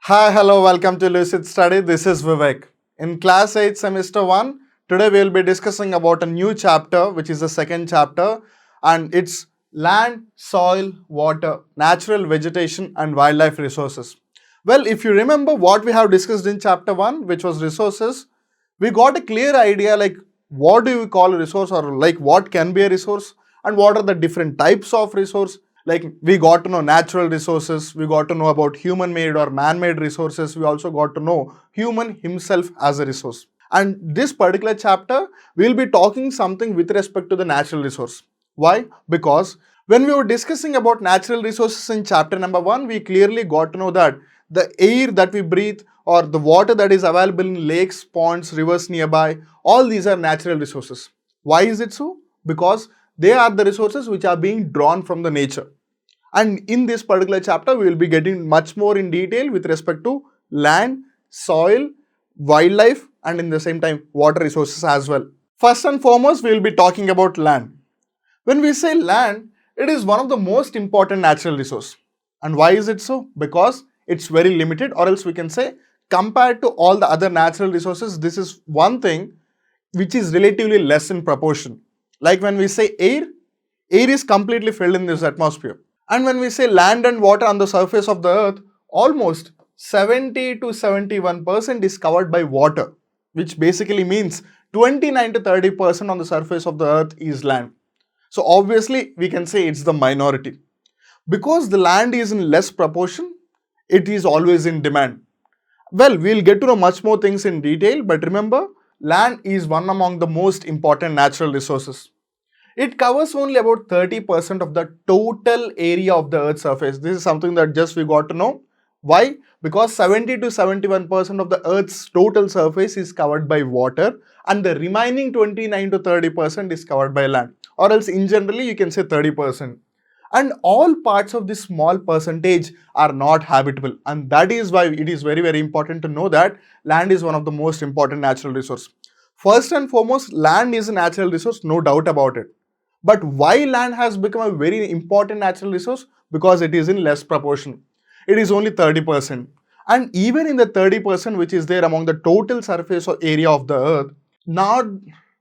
Hi, hello, welcome to Lucid Study. This is Vivek. In Class 8, Semester 1, today we will be discussing about a new chapter, which is the second chapter, and it's Land, Soil, Water, Natural Vegetation, and Wildlife Resources. Well, if you remember what we have discussed in chapter 1, which was resources, we got a clear idea like what do we call a resource, or like what can be a resource, and what are the different types of resource. Like we got to know natural resources, we got to know about human made or man made resources, we also got to know human himself as a resource. And this particular chapter we will be talking something with respect to the natural resource. Why? Because when we were discussing about natural resources in chapter number 1, we clearly got to know that the air that we breathe or the water that is available in lakes, ponds, rivers nearby, all these are natural resources. Why is it so? Because they are the resources which are being drawn from the nature. And in this particular chapter, we will be getting much more in detail with respect to land, soil, wildlife, and in the same time, water resources as well. First and foremost, we will be talking about land. When we say land, it is one of the most important natural resource. And why is it so? Because it's very limited, or else we can say compared to all the other natural resources, this is one thing which is relatively less in proportion. Like when we say air is completely filled in this atmosphere. And when we say land and water on the surface of the earth, almost 70 to 71% is covered by water, which basically means 29 to 30% on the surface of the earth is land. So obviously we can say it's the minority. Because the land is in less proportion, it is always in demand. Well, we'll get to know much more things in detail, but remember, land is one among the most important natural resources. It covers only about 30% of the total area of the Earth's surface. This is something that just we got to know. Why? Because 70 to 71% of the Earth's total surface is covered by water and the remaining 29 to 30% is covered by land. Or else in generally you can say 30%. And all parts of this small percentage are not habitable. And that is why it is very important to know that land is one of the most important natural resource. First and foremost, land is a natural resource, no doubt about it. But why land has become a very important natural resource? Because it is in less proportion. It is only 30%. And even in the 30% which is there among the total surface or area of the earth, now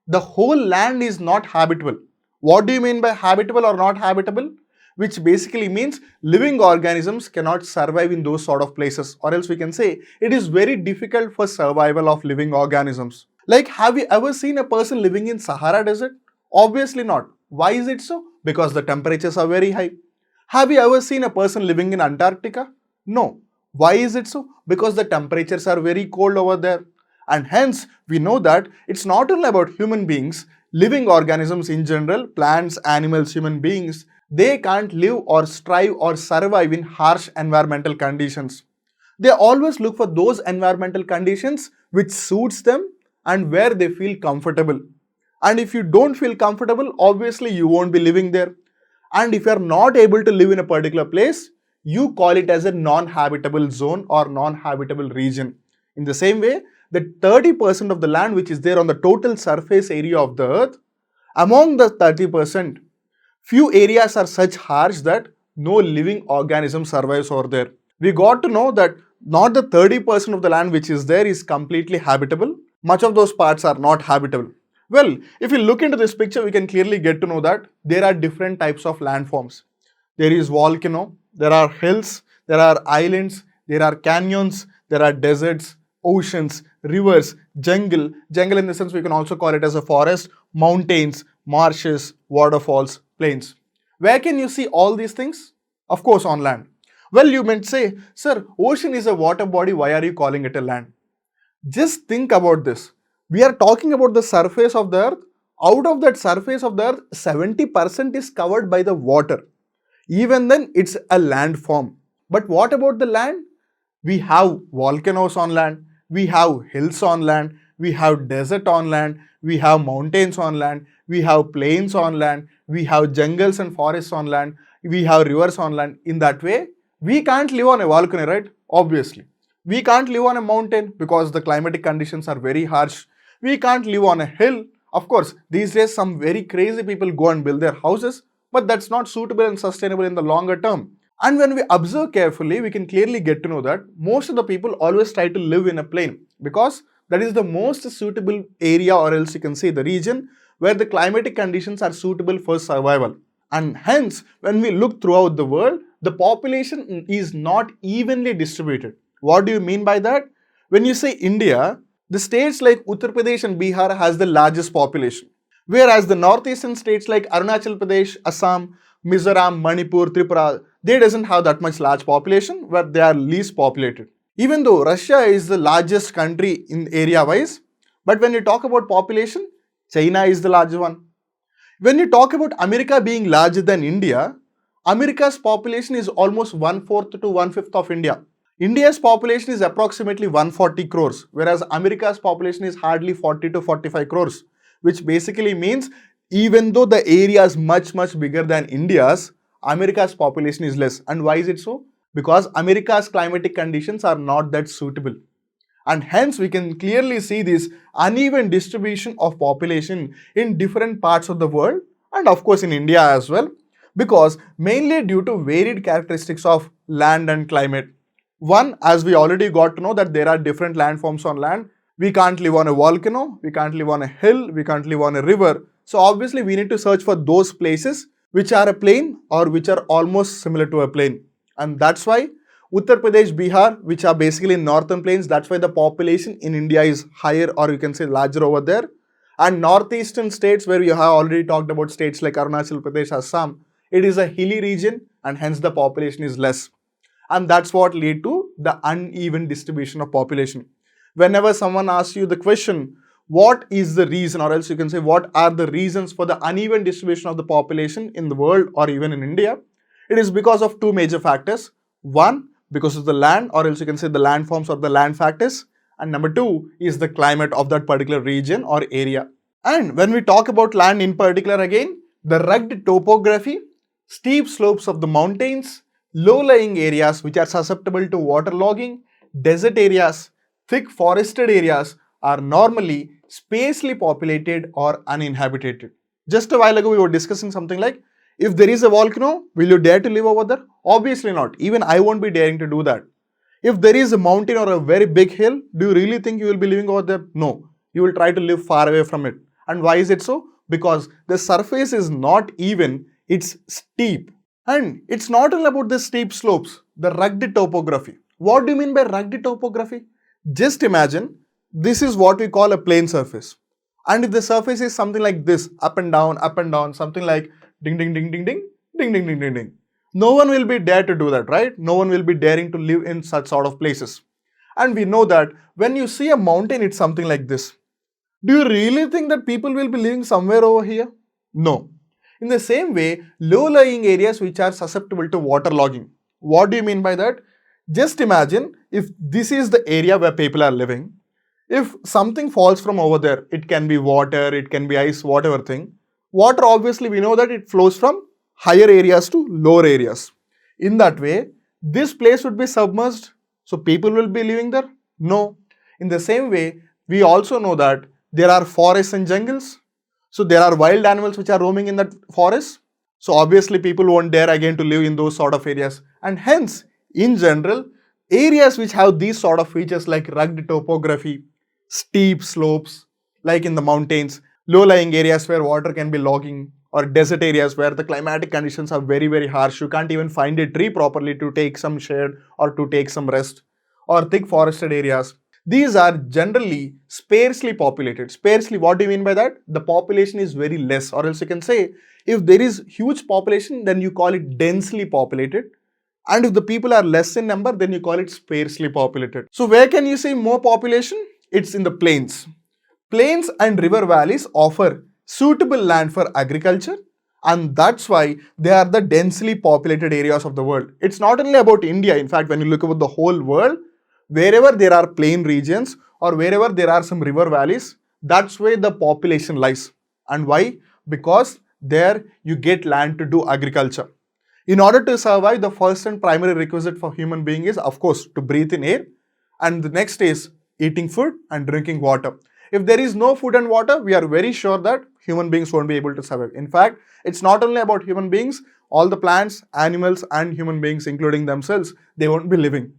the whole land is not habitable. What do you mean by habitable or not habitable? Which basically means living organisms cannot survive in those sort of places, or else we can say it is very difficult for survival of living organisms. Like, have you ever seen a person living in Sahara Desert? Obviously not. Why is it so? Because the temperatures are very high. Have you ever seen a person living in Antarctica? No. Why is it so? Because the temperatures are very cold over there. And hence, we know that it's not only about human beings, living organisms in general, plants, animals, human beings, they can't live or strive or survive in harsh environmental conditions. They always look for those environmental conditions which suits them and where they feel comfortable. And if you don't feel comfortable, obviously you won't be living there. And if you are not able to live in a particular place, you call it as a non-habitable zone or non-habitable region. In the same way, the 30% of the land which is there on the total surface area of the earth, among the 30%, few areas are such harsh that no living organism survives over there. We got to know that not the 30% of the land which is there is completely habitable. Much of those parts are not habitable. Well, if you look into this picture, we can clearly get to know that there are different types of landforms. There is volcano, there are hills, there are islands, there are canyons, there are deserts, oceans, rivers, jungle. Jungle in the sense we can also call it as a forest, mountains, marshes, waterfalls, plains. Where can you see all these things? Of course, on land. Well, you might say, sir, ocean is a water body, why are you calling it a land? Just think about this. We are talking about the surface of the earth. Out of that surface of the earth, 70% is covered by the water. Even then, it's a landform. But what about the land? We have volcanoes on land, we have hills on land, we have desert on land, we have mountains on land, we have plains on land, we have jungles and forests on land, we have rivers on land. In that way, we can't live on a volcano, right? Obviously. We can't live on a mountain because the climatic conditions are very harsh. We can't live on a hill. Of course, these days some very crazy people go and build their houses, but that's not suitable and sustainable in the longer term. And when we observe carefully, we can clearly get to know that most of the people always try to live in a plain because that is the most suitable area, or else you can say the region where the climatic conditions are suitable for survival. And hence, when we look throughout the world, the population is not evenly distributed. What do you mean by that? When you say India, the states like Uttar Pradesh and Bihar has the largest population, whereas the northeastern states like Arunachal Pradesh, Assam, Mizoram, Manipur, Tripura, they doesn't have that much large population, where they are least populated. Even though Russia is the largest country in area wise, but when you talk about population, China is the largest one. When you talk about America being larger than India, America's population is almost 1/4 to 1/5 of India. India's population is approximately 140 crores, whereas America's population is hardly 40 to 45 crores, which basically means even though the area is much bigger than India's, America's population is less. And why is it so? Because America's climatic conditions are not that suitable. And hence we can clearly see this uneven distribution of population in different parts of the world, and of course in India as well, because mainly due to varied characteristics of land and climate. One, as we already got to know that there are different landforms on land. We can't live on a volcano, we can't live on a hill, we can't live on a river. So obviously we need to search for those places which are a plain or which are almost similar to a plain. And that's why Uttar Pradesh, Bihar, which are basically northern plains, that's why the population in India is higher, or you can say larger over there. And northeastern states, where we have already talked about states like Arunachal Pradesh, Assam, it is a hilly region and hence the population is less. And that's what lead to the uneven distribution of population. Whenever someone asks you the question, what is the reason, or else you can say what are the reasons for the uneven distribution of the population in the world or even in India, it is because of two major factors. One, because of the land, or else you can say the landforms or the land factors, and number two is the climate of that particular region or area. And when we talk about land in particular, again, the rugged topography, steep slopes of the mountains, low-lying areas which are susceptible to waterlogging, desert areas, thick forested areas are normally sparsely populated or uninhabited. Just a while ago we were discussing something like, if there is a volcano, will you dare to live over there? Obviously not. Even I won't be daring to do that. If there is a mountain or a very big hill, do you really think you will be living over there? No. You will try to live far away from it. And why is it so? Because the surface is not even, it's steep. And it's not only about the steep slopes, the rugged topography. What do you mean by rugged topography? Just imagine, this is what we call a plane surface. And if the surface is something like this, up and down, something like ding, ding, ding, ding, ding, ding, ding, ding, ding, ding. No one will be dare to do that, right? No one will be daring to live in such sort of places. And we know that when you see a mountain, it's something like this. Do you really think that people will be living somewhere over here? No. In the same way, low-lying areas which are susceptible to waterlogging. What do you mean by that? Just imagine if this is the area where people are living. If something falls from over there, it can be water, it can be ice, whatever thing. Water, obviously we know that it flows from higher areas to lower areas. In that way, this place would be submerged. So people will be living there? No. In the same way, we also know that there are forests and jungles. So there are wild animals which are roaming in that forest. So obviously people won't dare again to live in those sort of areas. And hence, in general, areas which have these sort of features like rugged topography, steep slopes, like in the mountains, low-lying areas where water can be logging, or desert areas where the climatic conditions are very harsh. You can't even find a tree properly to take some shade or to take some rest, or thick forested areas. These are generally sparsely populated. Sparsely, what do you mean by that? The population is very less, or else you can say, if there is huge population, then you call it densely populated. And if the people are less in number, then you call it sparsely populated. So where can you see more population? It's in the plains. Plains and river valleys offer suitable land for agriculture, and that's why they are the densely populated areas of the world. It's not only about India. In fact, when you look about the whole world, wherever there are plain regions or wherever there are some river valleys, that's where the population lies. And why? Because there you get land to do agriculture. In order to survive, the first and primary requisite for human being is, of course, to breathe in air, and the next is eating food and drinking water. If there is no food and water, we are very sure that human beings won't be able to survive. In fact, it's not only about human beings, all the plants, animals and human beings, including themselves, they won't be living.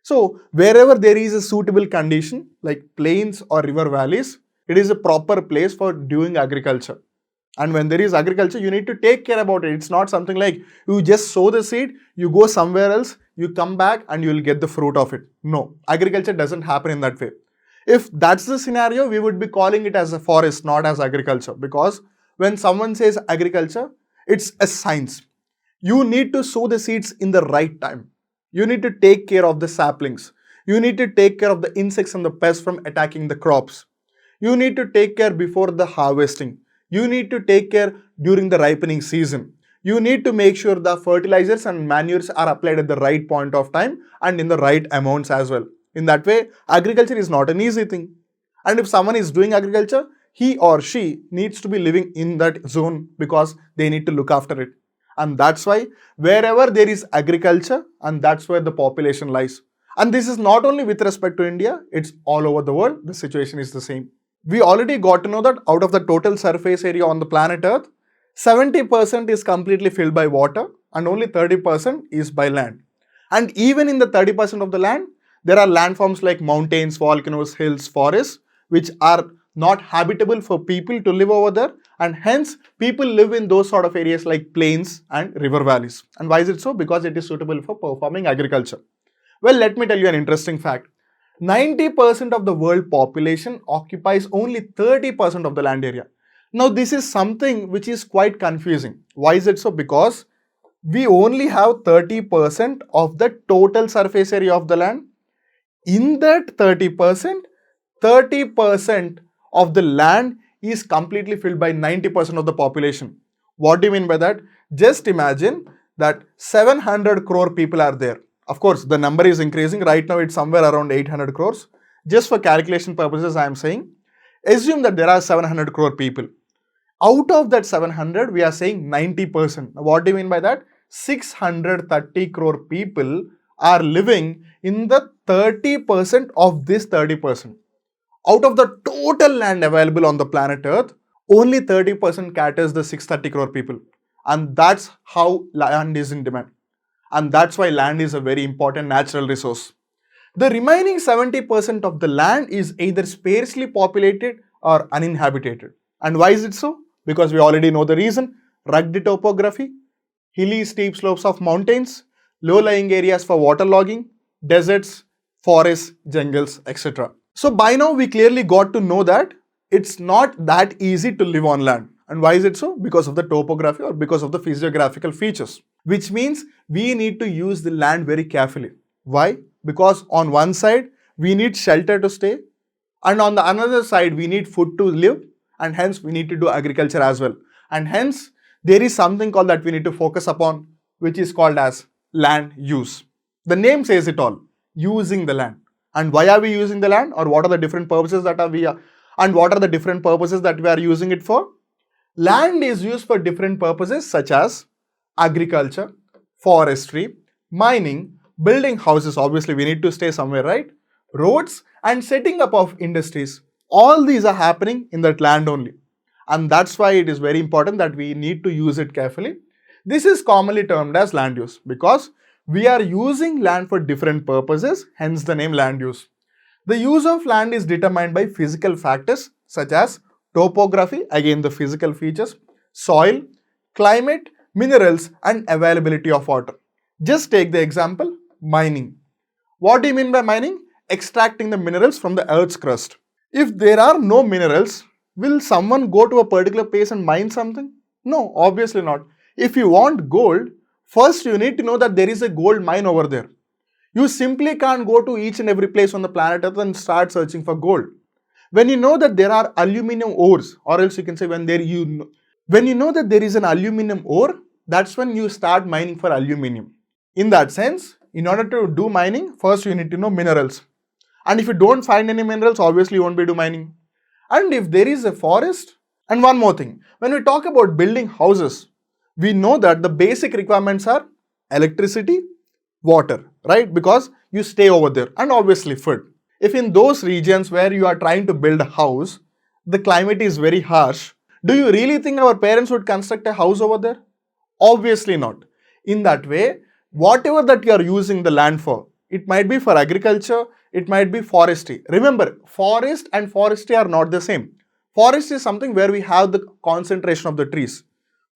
So wherever there is a suitable condition like plains or river valleys, it is a proper place for doing agriculture. And when there is agriculture, you need to take care about it. It's not something like you just sow the seed, you go somewhere else, you come back and you will get the fruit of it. No, agriculture doesn't happen in that way. If that's the scenario, we would be calling it as a forest, not as agriculture. Because when someone says agriculture, it's a science. You need to sow the seeds in the right time. You need to take care of the saplings. You need to take care of the insects and the pests from attacking the crops. You need to take care before the harvesting. You need to take care during the ripening season. You need to make sure the fertilizers and manures are applied at the right point of time and in the right amounts as well. In that way, agriculture is not an easy thing. And if someone is doing agriculture, he or she needs to be living in that zone because they need to look after it. And that's why wherever there is agriculture, and that's where the population lies. And this is not only with respect to India, it's all over the world, the situation is the same. We already got to know that out of the total surface area on the planet Earth, 70% is completely filled by water and only 30% is by land. And even in the 30% of the land, there are landforms like mountains, volcanoes, hills, forests, which are not habitable for people to live over there, and hence people live in those sort of areas like plains and river valleys. And why is it so? Because it is suitable for performing agriculture. Well, let me tell you an interesting fact. 90% of the world population occupies only 30% of the land area. Now, this is something which is quite confusing. Why is it so? Because we only have 30% of the total surface area of the land. In that 30%, 30% of the land is completely filled by 90% of the population. What do you mean by that? Just imagine that 700 crore people are there. Of course, the number is increasing. Right now, it's somewhere around 800 crores. Just for calculation purposes, I am saying, assume that there are 700 crore people. Out of that 700, we are saying 90%. Now, what do you mean by that? 630 crore people are living in the 30% of this 30%. Out of the total land available on the planet Earth, only 30% caters the 630 crore people. And that's how land is in demand. And that's why land is a very important natural resource. The remaining 70% of the land is either sparsely populated or uninhabited. And why is it so? Because we already know the reason. Rugged topography, hilly steep slopes of mountains, low-lying areas for waterlogging, deserts, forests, jungles, etc. So by now we clearly got to know that it's not that easy to live on land. And why is it so? Because of the topography or because of the physiographical features. Which means we need to use the land very carefully. Why? Because on one side, we need shelter to stay, and on the another side, we need food to live, and hence we need to do agriculture as well. And hence, there is something called that we need to focus upon, which is called as land use. The name says it all, using the land. And why are we using the land, or what are the different purposes that we are using it for? Land is used for different purposes such as agriculture, forestry, mining, building houses, obviously we need to stay somewhere, right? Roads and setting up of industries. All these are happening in that land only. And that's why it is very important that we need to use it carefully. This is commonly termed as land use because we are using land for different purposes, hence the name land use. The use of land is determined by physical factors such as topography, again the physical features, soil, climate, minerals and availability of water. Just take the example, mining. What do you mean by mining? Extracting the minerals from the earth's crust. If there are no minerals, will someone go to a particular place and mine something? No, obviously not. If you want gold, first you need to know that there is a gold mine over there. You simply can't go to each and every place on the planet Earth and start searching for gold. When you know that there are aluminum ores, or else you can say when you know that there is an aluminum ore, that's when you start mining for aluminum. In that sense, in order to do mining, first you need to know minerals. And if you don't find any minerals, obviously you won't be doing mining. And if there is a forest, and one more thing, when we talk about building houses, we know that the basic requirements are electricity, water, right? Because you stay over there, and obviously food. If in those regions where you are trying to build a house, the climate is very harsh, do you really think our parents would construct a house over there? Obviously not. In that way, whatever that you are using the land for, it might be for agriculture, it might be forestry. Remember, forest and forestry are not the same. Forest is something where we have the concentration of the trees.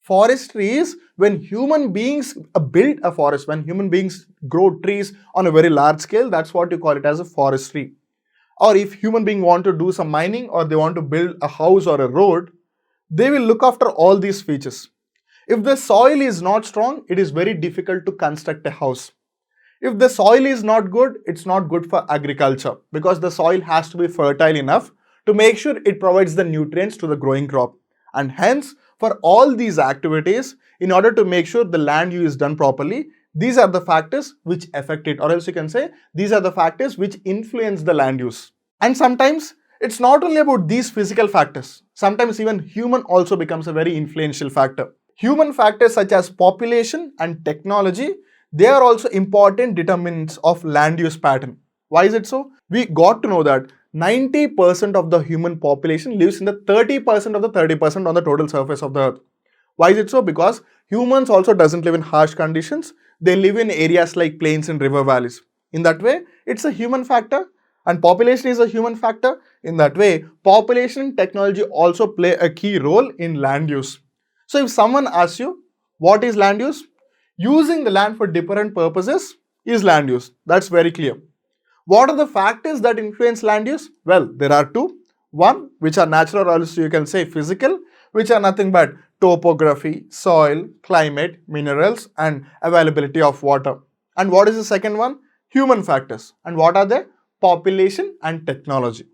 Forestry is when human beings build a forest, when human beings grow trees on a very large scale, that's what you call it as a forestry. Or if human being want to do some mining or they want to build a house or a road, they will look after all these features. If the soil is not strong, it is very difficult to construct a house. If the soil is not good, it's not good for agriculture because the soil has to be fertile enough to make sure it provides the nutrients to the growing crop. And hence, for all these activities, in order to make sure the land use is done properly, these are the factors which affect it, or else you can say these are the factors which influence the land use. And sometimes it's not only about these physical factors. Sometimes even human also becomes a very influential factor. Human factors such as population and technology, they are also important determinants of land use pattern. Why is it so? We got to know that 90% of the human population lives in the 30% of the 30% on the total surface of the earth. Why is it so? Because humans also doesn't live in harsh conditions. They live in areas like plains and river valleys. In that way, it's a human factor and population is a human factor. In that way, population and technology also play a key role in land use. So if someone asks you, what is land use? Using the land for different purposes is land use. That's very clear. What are the factors that influence land use? Well, there are two. One, which are natural, or else you can say physical, which are nothing but topography, soil, climate, minerals, and availability of water. And what is the second one? Human factors. And what are they? Population and technology.